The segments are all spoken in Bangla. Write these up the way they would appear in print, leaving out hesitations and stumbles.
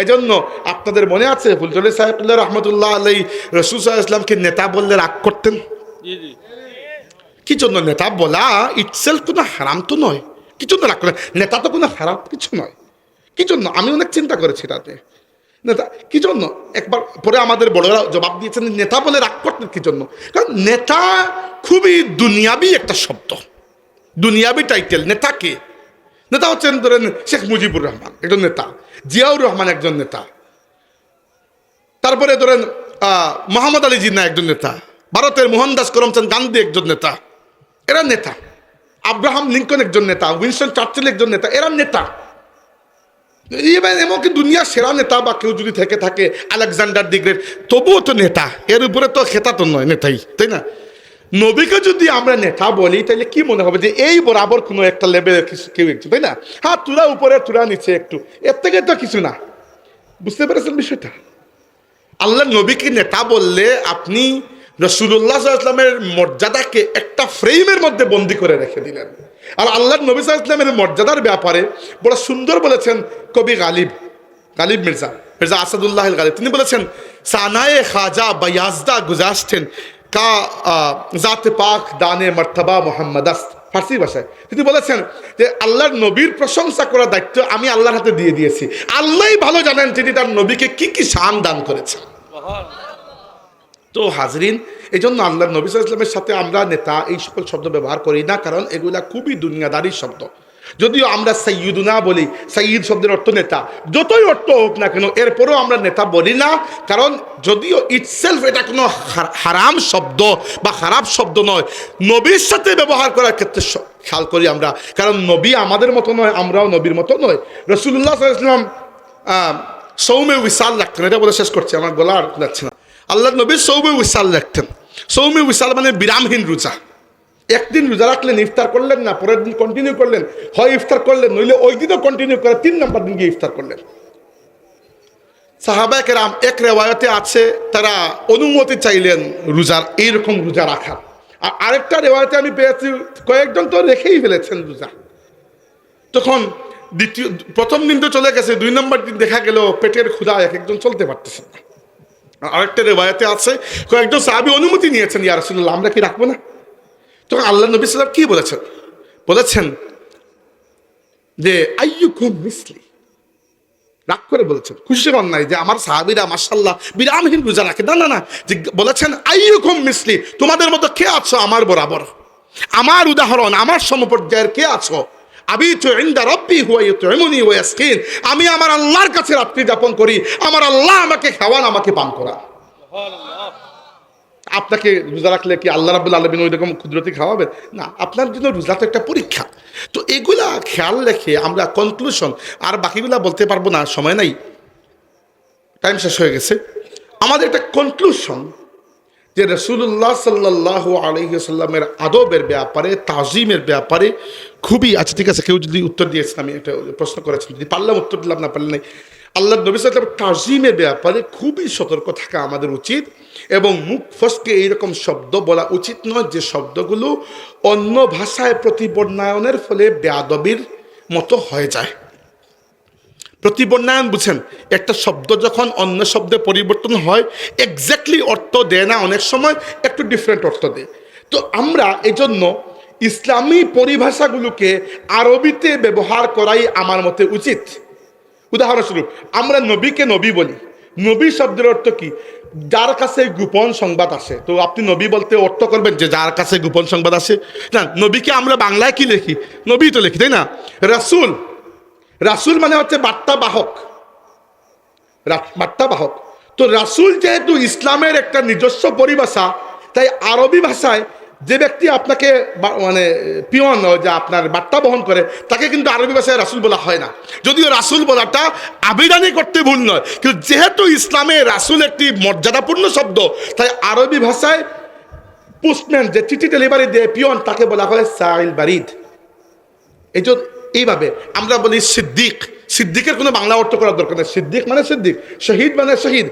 এজন্য আপনাদের মনে আছে ফুলতলি সাহেবুল্লাহ রহমতুল্লাহ আলাই রাসূল সাল্লাল্লাহু আলাইহি ওয়াসাল্লামকে নেতা বললে রাগ করতেন? কি জন্য? নেতা বলা ইটসেলফ কোনো হারাম তো নয়। কি জন্য রাগ করেন? নেতা তো কোনো খারাপ কিছু নয়। কি জন্য? আমি অনেক চিন্তা করেছি তাতে নেতা কি জন্য। একবার পরে আমাদের বড়রা জবাব দিয়েছেন নেতা বলে রাগ করতেন কি জন্য। কারণ নেতা খুবই দুনিয়াবি একটা শব্দ, দুনিয়াবি টাইটেল। নেতা কে? নেতা হচ্ছেন ধরেন শেখ মুজিবুর রহমান একজন নেতা, জিয়াউর রহমান একজন নেতা, তারপরে ধরেন মোহাম্মদ আলী জিন্নাহ একজন নেতা, ভারতের মোহনদাস করমচাঁদ গান্ধী একজন নেতা, এরা নেতা। আব্রাহাম লিঙ্কন একজন নেতা, উইনস্টন চার্চিল একজন নেতা, এরা নেতা। এমনকি দুনিয়ার সেরা নেতা বা কেউ যদি থেকে থাকে আলেকজান্ডার দি গ্রেট, তবুও তো নেতা, এর উপরে তো খেতা তো নয় নেতাই, তাই না? নবীকে যদি আমরা নেতা বলি তাহলে কি মনে হবে যে এই বরাবর কোনো একটা লেভেলের কেউ একটু, তাই না? হ্যাঁ, তুরা উপরে তুরা নিচে একটু, এর থেকে তো কিছু না। বুঝতে পেরেছেন বিষয়টা? আল্লাহ নবীকে নেতা বললে আপনি রাসূলুল্লাহ সাল্লাল্লাহু আলাইহি ওয়াসাল্লামের মর্যাদাকে একটা ফ্রেমের মধ্যে বন্দি করে রেখে দিলেন। আর আল্লাহ নবী সাল্লাল্লাহু আলাইহি ওয়াসাল্লামের মর্যাদার ব্যাপারে বড় সুন্দর বলেছেন কবি গালিব মির্জা আসাদুল্লাহ গালিব। তিনি বলেছেন সানায়ে খাজা বায়াজদা গুজাশতেন কা জাতে পাক দানে মর্তবা মুহাম্মাদাস। ফার্সি ভাষায় তিনি বলেছেন যে আল্লাহর নবীর প্রশংসা করার দায়িত্ব আমি আল্লাহর হাতে দিয়ে দিয়েছি। আল্লাহই ভালো জানেন তিনি তার নবীকে কি কি শান দান করেছেন। তো হাজরিন, এই জন্য আল্লাহ নবী সাল্লাল্লাহু আলাইহি ওয়াসাল্লামের সাথে আমরা নেতা এই সকল শব্দ ব্যবহার করি না, কারণ এগুলা খুবই দুনিয়াদারি শব্দ। যদিও আমরা সাইয়্যিদুনা বলি, সাইয়্যিদ শব্দের অর্থ নেতা, যতই অর্থ হোক না কেন এরপরেও আমরা নেতা বলি না, কারণ যদিও ইটসেলফ এটা কোনো হারাম শব্দ বা খারাপ শব্দ নয়, নবীর সাথে ব্যবহার করার ক্ষেত্রে খেয়াল করি আমরা, কারণ নবী আমাদের মতো নয়, আমরাও নবীর মতো নয়। রাসূলুল্লাহ সাল্লাল্লাহু আলাইহি ওয়াসাল্লাম সৌমে উইসাল রাখতেন, এটা বলে শেষ করছি, আমার গলা আর যাচ্ছে না। আল্লাহ নবী সৌমে উইসাল রাখতেন। সৌমে উইসাল মানে বিরামহীন রোজা। একদিন রোজা রাখলেন, ইফতার করলেন না, পরের দিন কন্টিনিউ করলেন, হয় ইফতার করলেন নইলে ওই দিনও কন্টিনিউ করে 3 নম্বর দিন গিয়ে ইফতার করলেন। সাহাবায়ে কেরাম এক রেওয়ায়তে আছে তারা অনুমতি চাইলেন রোজার, এইরকম রোজা রাখার। আর আরেকটা রেওয়ায়তে আমি পেয়েছি কয়েকজন তো রেখেই ফেলেছেন রোজা। তখন প্রথম দিন তো চলে গেছে, 2 নম্বর দিন দেখা গেল পেটের ক্ষুধা এক একজন চলতে পারতেছেন না। আরেকটা রেওয়ায়তে আছে কয়েকজন সাহাবী অনুমতি নিয়েছেন, ইয়া রাসূলুল্লাহ আমরা কি রাখবো না? তখন আল্লাহ নবী সাল্লাল্লাহু আলাইহি ওয়াসাল্লাম কি বলেছেন যে আইয়ুকুম মিসলি, রাগ করে বলেছেন, খুশি হন নাই যে আমার সাহাবীরা মাশাআল্লাহ বিরামহীন রোজা রাখে, না না না, যে বলেছেন আইয়ুকুম মিসলি, তোমাদের মতো কে আছো আমার বরাবর, আমার উদাহরণ, আমার সমপর্যায়ের কে আছো? আবিতু ইনদা রাব্বি হুয়া ইউতঈমুনি ওয়া ইয়াসকিন, আমি আমার আল্লাহর কাছে রাত্রি যাপন করি, আমার আল্লাহ আমাকে খাওয়ান, আমাকে পান করান। সুবহানাল্লাহ। আপনাকে রোজা রাখলে কি আল্লাহ রাব্বুল আলামিন ওই রকম কুদরতি খাওয়াবেন? না, আপনার জন্য রোজা তো একটা পরীক্ষা। তো এগুলা খেয়াল রেখে আমরা কনক্লুশন, আর বাকিগুলা বলতে পারবো না, সময় নাই, টাইম শেষ হয়ে গেছে। আমাদের একটা কনক্লুশন যে রাসূলুল্লাহ সাল্লাল্লাহু আলাইহি ওয়াসাল্লামের আদবের ব্যাপারে, তাজিমের ব্যাপারে খুবই আছে। ঠিক আছে, কেউ যদি উত্তর দিয়েছেন, আমি একটা প্রশ্ন করেছেন, যদি পারলাম উত্তর দিলাম, না পারলে নাই। আল্লাহ নবী সাল্লাল্লাহু আলাইহি ওয়াসাল্লামের তাজিমের ব্যাপারে খুবই সতর্ক থাকা আমাদের উচিত, এবং মুখ ফসকে এইরকম শব্দ বলা উচিত নয় যে শব্দগুলো অন্য ভাষায় প্রতিবর্ণায়নের ফলে বেয়াদবির মতো হয়ে যায়। প্রতিবর্ণায়ন বুঝেন, একটা শব্দ যখন অন্য শব্দে পরিবর্তন হয় এক্স্যাক্টলি অর্থ দেয় না, অনেক সময় একটু ডিফারেন্ট অর্থ দেয়। তো আমরা এজন্য ইসলামী পরিভাষাগুলোকে আরবিতে ব্যবহার করাই আমার মতে উচিত। উদাহরণস্বরূপ আমরা নবীকে নবী বলি, নবী শব্দের অর্থ কি? যার কাছে গোপন সংবাদ আসে। তো আপনি নবী বলতে অর্থ করবেন যে যার কাছে গোপন সংবাদ আসে না। নবীকে আমরা বাংলায় কি লিখি? নবী তো লিখি, তাই না? রাসূল, রাসূল মানে হচ্ছে বার্তাবাহক, বার্তাবাহক। তো রাসূল যেহেতু ইসলামের একটা নিজস্ব পরিভাষা, তাই আরবি ভাষায় যে ব্যক্তি আপনাকে মানে পিয়ন, যে আপনার বার্তা বহন করে, তাকে কিন্তু আরবি ভাষায় রাসূল বলা হয় না। যদিও রাসূল বলাটা আবিধানিক করতে ভুল নয়, কিন্তু যেহেতু ইসলামে রাসূল একটি মর্যাদাপূর্ণ শব্দ, তাই আরবি ভাষায় পোস্টম্যান যে চিঠি ডেলিভারি দেয়, পিয়ন, তাকে বলা হয় সাইল বারিদ। এইভাবে আমরা বলি সিদ্দিক। সিদ্দিকের কোনো বাংলা অর্থ করার দরকার নেই। সিদ্দিক মানে সিদ্দিক, শহীদ মানে শহীদ।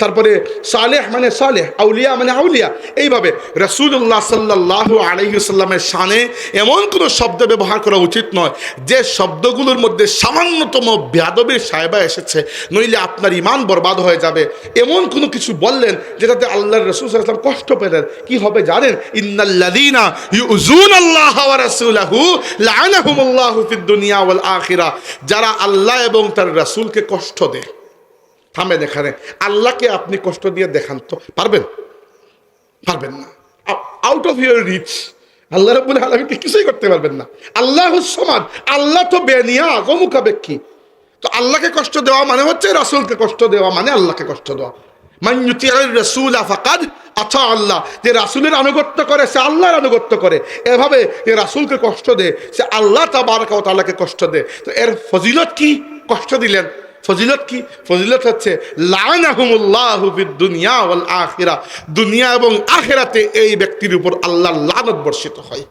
তারপরে সালেহ মানে সালেহ, আউলিয়া মানে আউলিয়া। এইভাবে রাসূলুল্লাহ সাল্লাল্লাহু আলাইহি ওয়াসাল্লামের শানে এমন কোনো শব্দ ব্যবহার করা উচিত নয় যে শব্দগুলোর মধ্যে সামান্যতম বেয়াদবির সায়বা এসেছে, নইলে আপনার ঈমান বরবাদ হয়ে যাবে। এমন কোনো কিছু বললেন যেটাতে আল্লাহর রাসূল সাল্লাল্লাহু আলাইহি ওয়াসাল্লাম কষ্ট পেলেন, কি হবে জানেন? ইন্নাল্লাযীনা ইউযুনাল্লাহা ওয়া রাসূলাহু লাআনাহুমুল্লাহু ফিদ দুনিয়া ওয়াল আখিরা। যারা আল্লাহ এবং তার রাসূলকে কষ্ট দেয়। থামেন এখানে। আল্লাহকে আপনি কষ্ট দিয়ে দেখান তো পারবেন? পারবেন না। Out of your reach. আল্লাহ রাব্বুল আলামিনকে কিছুই করতে পারবেন না। আল্লাহুস সামাদ, আল্লাহ তো বেনিয়া অমুখাপেক্ষী। তো আল্লাহকে কষ্ট দেওয়া মানে হচ্ছে রাসূলকে কষ্ট দেওয়া, মানে আল্লাহকে কষ্ট দেওয়া। মান ইউতিউর রাসূলা ফাকাদ আতা আল্লাহ। যে রাসূলের আনুগত্য করে সে আল্লাহর আনুগত্য করে। এভাবে যে রাসূলকে কষ্ট দেয় সে আল্লাহ তাবারক ওয়া তাআলাকে কষ্ট দেয়। তো এর ফজিলত কি? কষ্ট দিলেন, ফজিলত কি? ফজিলত হচ্ছে লাআনাহুমুল্লাহু ফিদ দুনিয়া ওয়াল আখিরা। দুনিয়া এবং আখিরাতে এই ব্যক্তির উপর আল্লাহর লানত বর্ষিত হয়।